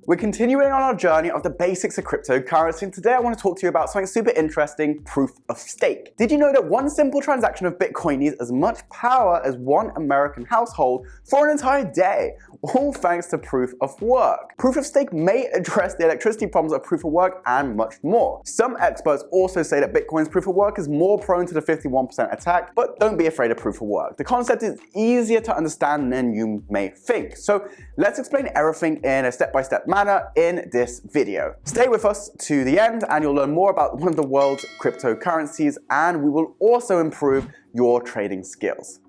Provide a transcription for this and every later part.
We're continuing on our journey of the basics of cryptocurrency, and today I want to talk to you about something super interesting, proof of stake. Did you know that one simple transaction of Bitcoin needs as much power as one American household for an entire day? All thanks to proof of work. Proof of stake may address the electricity problems of proof of work and much more. Some experts also say that Bitcoin's proof of work is more prone to the 51% attack, but don't be afraid of proof of work. The concept is easier to understand than you may think. So let's explain everything in a step-by-step manner in this video. Stay with us to the end and you'll learn more about one of the world's cryptocurrencies, and we will also improve your trading skills.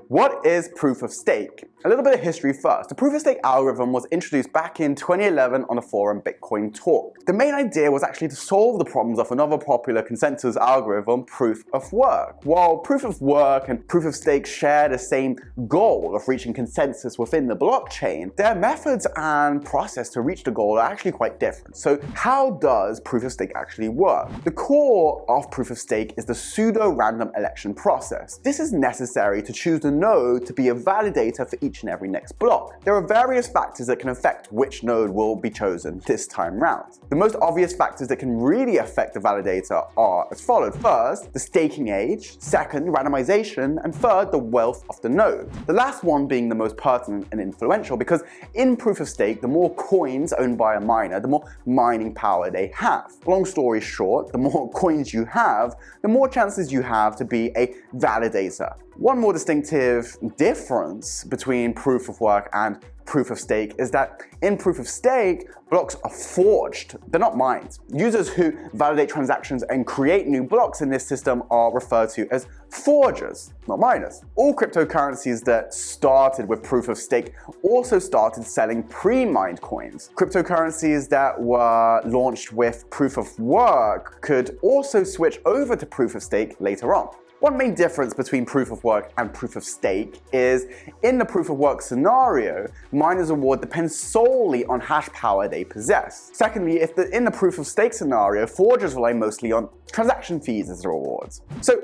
What is proof of stake? A little bit of history first. The proof of stake algorithm was introduced back in 2011 on the forum Bitcoin Talk. The main idea was actually to solve the problems of another popular consensus algorithm, proof of work. While proof of work and proof of stake share the same goal of reaching consensus within the blockchain, their methods and process to reach the goal are actually quite different. So how does proof of stake actually work? The core of proof of stake is the pseudo-random election process. This is necessary to choose the node to be a validator for each and every next block. There are various factors that can affect which node will be chosen this time round. The most obvious factors that can really affect the validator are as follows. First, the staking age. Second, randomization. And third, the wealth of the node. The last one being the most pertinent and influential, because in proof of stake, the more coins owned by a miner, the more mining power they have. Long story short, the more coins you have, the more chances you have to be a validator. One more distinctive difference between proof of work and proof of stake is that in proof of stake, blocks are forged, they're not mined. Users who validate transactions and create new blocks in this system are referred to as forgers, not miners. All cryptocurrencies that started with proof of stake also started selling pre-mined coins. Cryptocurrencies that were launched with proof of work could also switch over to proof of stake later on. One main difference between proof of work and proof of stake is in the proof of work scenario, miners' reward depends solely on hash power they possess. Secondly, in the proof of stake scenario, forgers rely mostly on transaction fees as their rewards. So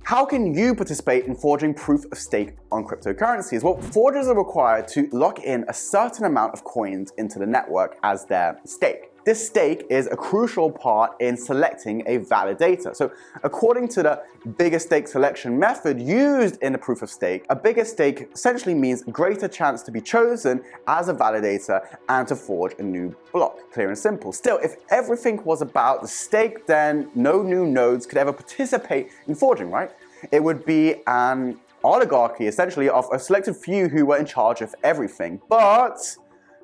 how can you participate in forging proof of stake on cryptocurrencies? Well, forgers are required to lock in a certain amount of coins into the network as their stake. This stake is a crucial part in selecting a validator. So according to the bigger stake selection method used in the proof of stake, a bigger stake essentially means greater chance to be chosen as a validator and to forge a new block. Clear and simple. Still, if everything was about the stake, then no new nodes could ever participate in forging, right? It would be an oligarchy, essentially, of a selected few who were in charge of everything. But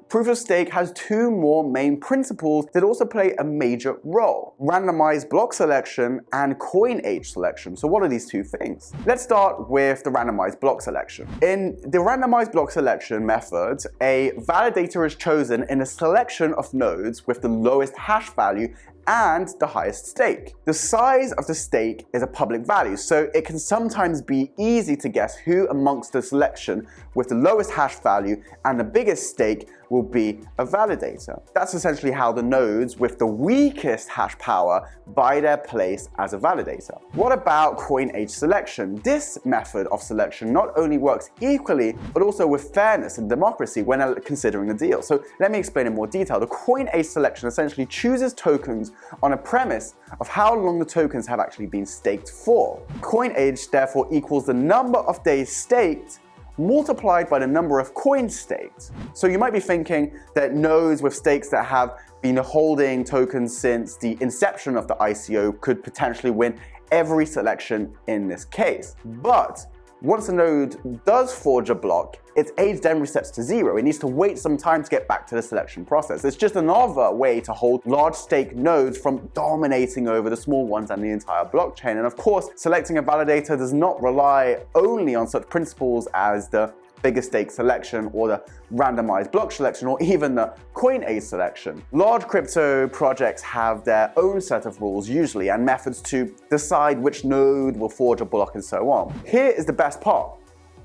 proof of stake has two more main principles that also play a major role: randomized block selection and coin age selection. So what are these two things? Let's start with the randomized block selection. In the randomized block selection method, a validator is chosen in a selection of nodes with the lowest hash value and the highest stake. The size of the stake is a public value, so it can sometimes be easy to guess who amongst the selection with the lowest hash value and the biggest stake will be a validator. That's essentially how the nodes with the weakest hash power buy their place as a validator. What about coin age selection? This method of selection not only works equally, but also with fairness and democracy when considering a deal. So let me explain in more detail. The coin age selection essentially chooses tokens on a premise of how long the tokens have actually been staked for. Coin age therefore equals the number of days staked multiplied by the number of coins staked. So you might be thinking that nodes with stakes that have been holding tokens since the inception of the ICO could potentially win every selection in this case. But once a node does forge a block, its age then resets to 0. It needs to wait some time to get back to the selection process. It's just another way to hold large stake nodes from dominating over the small ones and the entire blockchain. And of course, selecting a validator does not rely only on such principles as the bigger stake selection or the randomized block selection or even the coin age selection. Large crypto projects have their own set of rules usually and methods to decide which node will forge a block and so on. Here is the best part.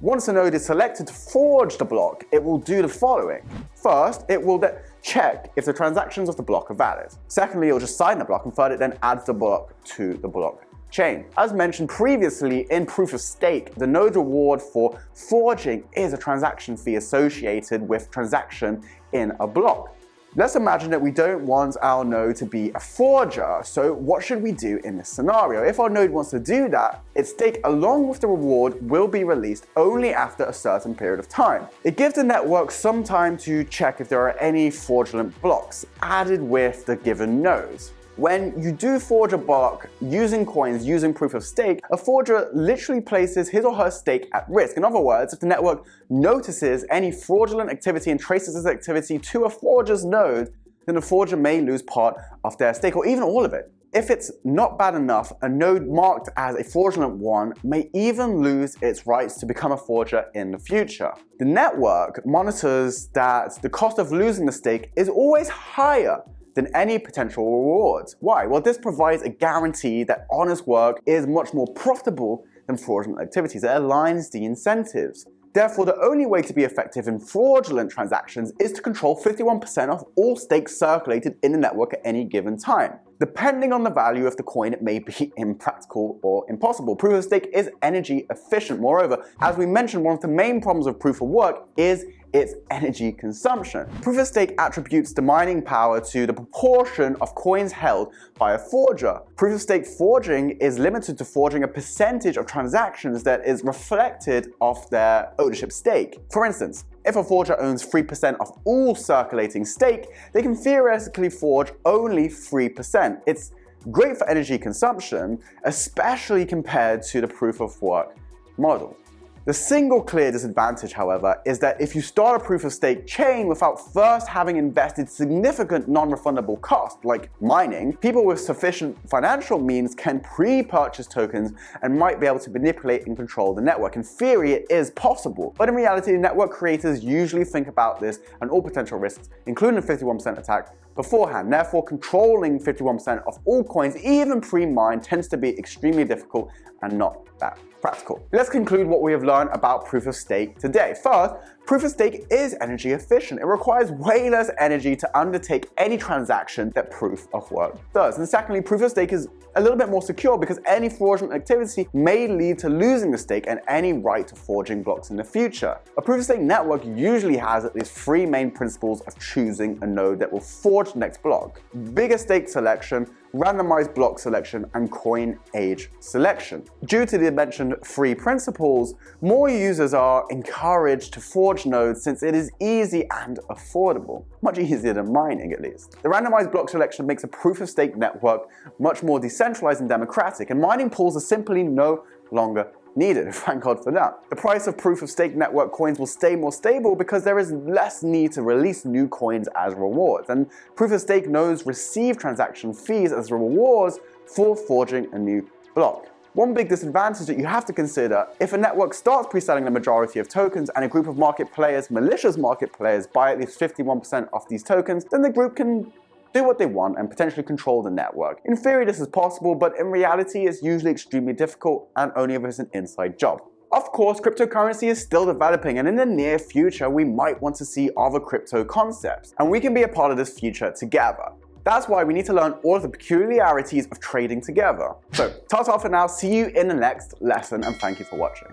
Once a node is selected to forge the block, it will do the following. First, it will check if the transactions of the block are valid. Secondly, it will just sign the block, and third, it then adds the block to the block chain. As mentioned previously, in proof of stake, the node reward for forging is a transaction fee associated with transaction in a block. Let's imagine that we don't want our node to be a forger, so what should we do in this scenario? If our node wants to do that, its stake along with the reward will be released only after a certain period of time. It gives the network some time to check if there are any fraudulent blocks added with the given nodes. When you do forge a block using coins, using proof of stake, a forger literally places his or her stake at risk. In other words, if the network notices any fraudulent activity and traces this activity to a forger's node, then the forger may lose part of their stake or even all of it. If it's not bad enough, a node marked as a fraudulent one may even lose its rights to become a forger in the future. The network monitors that the cost of losing the stake is always higher than any potential rewards. Why? Well, this provides a guarantee that honest work is much more profitable than fraudulent activities. It aligns the incentives. Therefore, the only way to be effective in fraudulent transactions is to control 51% of all stakes circulated in the network at any given time. Depending on the value of the coin, it may be impractical or impossible. Proof of stake is energy efficient. Moreover, as we mentioned, one of the main problems of proof of work is its energy consumption. Proof of stake attributes the mining power to the proportion of coins held by a forger. Proof of stake forging is limited to forging a percentage of transactions that is reflected of their ownership stake. For instance, if a forger owns 3% of all circulating stake, they can theoretically forge only 3%. It's great for energy consumption, especially compared to the proof of work model. The single clear disadvantage, however, is that if you start a proof of stake chain without first having invested significant non-refundable costs, like mining, people with sufficient financial means can pre-purchase tokens and might be able to manipulate and control the network. In theory, it is possible, but in reality, network creators usually think about this and all potential risks, including the 51% attack, beforehand. Therefore, controlling 51% of all coins, even pre-mined, tends to be extremely difficult and not that practical. Let's conclude what we have learned about proof of stake today. First, proof of stake is energy efficient. It requires way less energy to undertake any transaction that proof of work does. And secondly, proof of stake is a little bit more secure because any fraudulent activity may lead to losing the stake and any right to forging blocks in the future. A proof of stake network usually has at least three main principles of choosing a node that will forge the next block: bigger stake selection, randomized block selection, and coin age selection. Due to the mentioned three principles, more users are encouraged to forge nodes since it is easy and affordable. Much easier than mining, at least. The randomized block selection makes a proof of stake network much more decentralized and democratic, and mining pools are simply no longer needed. Thank God for that. The price of proof of stake network coins will stay more stable because there is less need to release new coins as rewards, and proof of stake nodes receive transaction fees as rewards for forging a new block. One big disadvantage that you have to consider: if a network starts pre-selling the majority of tokens and a group of market players, malicious market players, buy at least 51% of these tokens, then the group can do what they want and potentially control the network. In theory, this is possible, but in reality, it's usually extremely difficult and only if it's an inside job. Of course, cryptocurrency is still developing, and in the near future, we might want to see other crypto concepts, and we can be a part of this future together. That's why we need to learn all of the peculiarities of trading together. So, ta-ta for now, see you in the next lesson, and thank you for watching.